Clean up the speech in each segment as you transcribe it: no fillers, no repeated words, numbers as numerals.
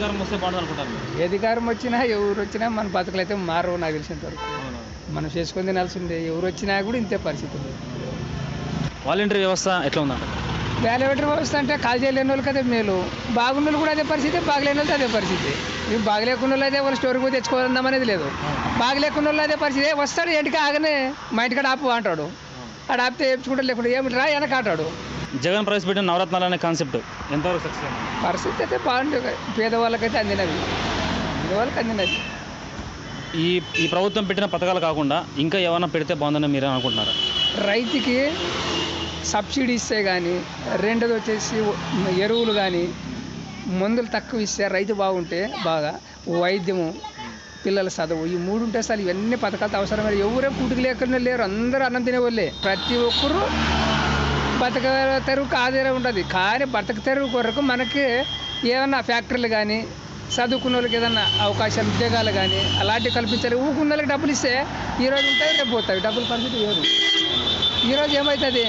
అధికారం వస్తే బాగుంటుంది అనుకుంటారు? అధికారం వచ్చినా ఎవరు వచ్చినా మన బతుకులు అయితే మారవు నాకు తెలిసినంత వరకు. మనం చేసుకొని తినాల్సిందే. ఎవరు వచ్చినా కూడా ఇంతే పరిస్థితి ఉంది. వాలంటీర్ వ్యవస్థ ఎట్లా ఉందంట? వాలంటీర్ వ్యవస్థ అంటే కాల్ చేయలేని వాళ్ళకి అదే మేలు, బాగున్న వాళ్ళు కూడా అదే పరిస్థితి, బాగలేని వాళ్ళతో అదే పరిస్థితి. ఇవి బాగలేకున్న వాళ్ళు అయితే వాళ్ళు స్టోర్కి పోయి తెచ్చుకోవాలన్నాం అనేది లేదు. బాగలేకున్న వాళ్ళు అదే పరిస్థితి. వస్తాడు ఇంటికి ఆగనే మా ఇంటికాడ ఆపు అంటాడు. ఆడ ఆపితే వేయించుకుంటా లేకుండా ఏమి రా వెనక అంటాడు. జగన్ ప్రవేశపెట్టిన నవరత్నాలు అనే కాన్సెప్ట్ ఎంతవరకు సక్సెస్? పరిస్థితి అయితే బాగుంటుంది. పేదవాళ్ళకైతే అందినవి, పేదవాళ్ళకి అందినవి. ఈ ఈ ప్రభుత్వం పెట్టిన పథకాలు కాకుండా ఇంకా ఏమైనా పెడితే బాగుందని మీరు అనుకుంటున్నారా? రైతుకి సబ్సిడీ ఇస్తే కానీ, రెండోది వచ్చేసి ఎరువులు కానీ, మందులు తక్కువ ఇస్తే రైతు బాగుంటే బాగా, వైద్యము, పిల్లల చదువు, ఈ మూడు ఉంటే అసలు ఇవన్నీ పథకాలు అవసరమైన. ఎవరే కూటికి లేకుండా లేరు, అందరూ అన్నం తినేవాళ్ళే. ప్రతి ఒక్కరు బతక తెరువుకు ఆధారం ఉంటుంది. కానీ బతక తెరువు కొరకు మనకి ఏమన్నా ఫ్యాక్టరీలు కానీ, చదువుకున్న వాళ్ళకి ఏదన్నా అవకాశాలు, ఉద్యోగాలు కానీ అలాంటివి కల్పించాలి. ఊకున్న వాళ్ళకి డబ్బులు ఇస్తే ఈరోజు ఉంటాయి, రేపు పోతాయి. డబ్బులు పరిస్థితి వేరు. ఈరోజు ఏమవుతుంది,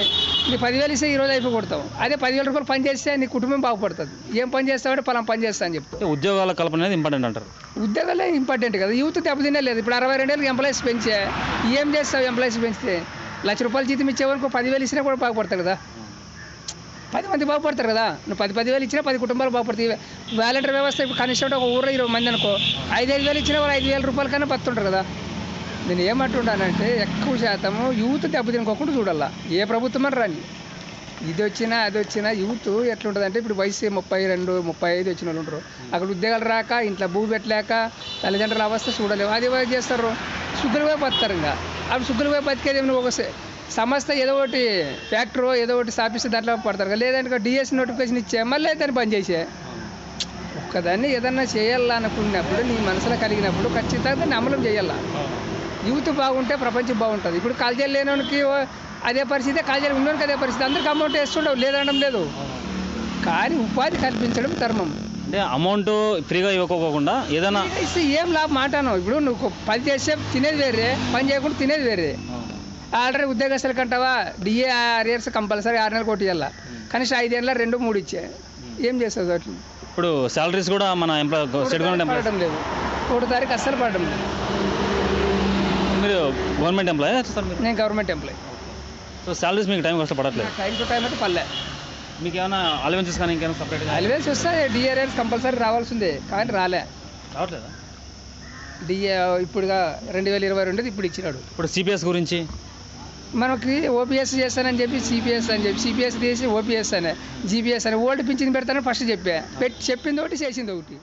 నీ 10,000 ఇస్తే ఈరోజు అయిపోయి కొడతావు. అదే 10,000 రూపాయలు పని చేస్తే నీ కుటుంబం బాగుపడుతుంది. ఏం పని చేస్తావంటే పలానా పని చేస్తా అని చెప్తే. ఉద్యోగాల కల్పన అనేది ఇంపార్టెంట్ అంటారు? ఉద్యోగాలే ఇంపార్టెంట్ కదా. యూత్ దెబ్బతినే లేదు. ఇప్పుడు 62 ఏళ్ళకి ఎంప్లాయీస్ పెంచే ఏం చేస్తావు? ఎంప్లాయీస్ పెంచితే ₹1,00,000 జీతం ఇచ్చేవరకు 10,000 ఇచ్చినా కూడా బాగుపడతారు కదా. 10 మంది బాగుపడతారు కదా. నువ్వు 10,000 ఇచ్చినా 10 కుటుంబాలు బాగుపడతాయి. వాలంటీర్ వ్యవస్థ ఇప్పుడు కనిష్టం ఒక ఊళ్ళో 20 మంది అనుకో, 5,000 ఇచ్చినా వాళ్ళు 5,000 రూపాయల కన్నా బతుంటారు కదా. నేను ఏమంటున్నానంటే ఎక్కువ శాతము యూత్ దెబ్బతినుకోకుండా చూడాలా. ఏ ప్రభుత్వం అని రండి, ఇది వచ్చినా అది వచ్చినా యూత్ ఎట్లుంటుంది అంటే, ఇప్పుడు వయసు 32, 35 వచ్చిన వాళ్ళు ఉంటారు. అక్కడ ఉద్యోగాలు రాక, ఇంట్లో భూ పెట్టలేక, తల్లిదండ్రుల అవస్థ చూడలేవు. అది చేస్తారు, సుగ్గులు పోయి బతుతారు. ఇంకా అప్పుడు సుగ్గులు పోయి బతికేది నువ్వు ఒక సంస్థ ఏదో ఒకటి ఫ్యాక్టరీ ఏదో ఒకటి స్థాపిస్తే దాంట్లో పడతారు కదా. లేదంటే డిఎస్ నోటిఫికేషన్ ఇచ్చే మళ్ళీ దాన్ని బంద్ చేసే. ఒక్కదాన్ని ఏదన్నా చేయాలనుకున్నప్పుడు, నీ మనసులో కలిగినప్పుడు ఖచ్చితంగా దాన్ని అమలు చేయాలా. యూత్ బాగుంటే ప్రపంచం బాగుంటుంది. ఇప్పుడు కాలేజీలు లేనివానికి అదే పరిస్థితి, కాలేజీలు ఉన్నవానికి అదే పరిస్థితి. అందరికీ అమౌంట్ వేస్తుండవు, లేదనడం లేదు. కానీ ఉపాధి కల్పించడం ధర్మం. అంటే అమౌంట్ ఫ్రీగా ఇవ్వకోకుండా ఏదైనా ఇస్తే ఏం లాభం మాటాను. ఇప్పుడు నువ్వు పని చేస్తే తినేది వేరే, పని చేయకుండా తినేది వేరే. ఆల్రెడీ ఉద్యోగస్తులు కంటావా డిఏ 6 ఇయర్స్ కంపల్సరీ 6 నెలలు కొట్టియాల. కనీసం 5 ఏళ్ళ 2, 3 ఇచ్చే ఏం చేస్తావు అట్లా. ఇప్పుడు శాలరీస్ కూడా మన పడడం లేదు. 1 తారీఖు అస్సలు పడడం లేదు. మీరు గవర్నమెంట్ ఎంప్లాయీ? నేను గవర్నమెంట్ ఎంప్లాయీ. సో శాలరీస్ మీకు టైం వస్తే పడట్లేదు? టైం టు టైం అయితే పల్లె. మీకు ఏమైనా అలవెన్సెస్ కానీ ఇంకేమైనా సపరేట్గా? అలవెన్స్ వస్తాయి, డిఏ రేట్స్ కంపల్సరీ రావాల్సిందే. కానీ రావట్లేదా? డిఏ ఇప్పుడుగా 2022 ఇప్పుడు ఇచ్చినాడు. ఇప్పుడు సిపిఎస్ గురించి మనకి ఓపీఎస్ చేస్తానని చెప్పి సిపిఎస్ అని చెప్పి, సిపిఎస్ తీసి ఓపీఎస్ అనే, జీపీఎస్ అని ఓల్డ్ పింఛన్ పెడతానని ఫస్ట్ చెప్పింది ఒకటి, చేసింది ఒకటి.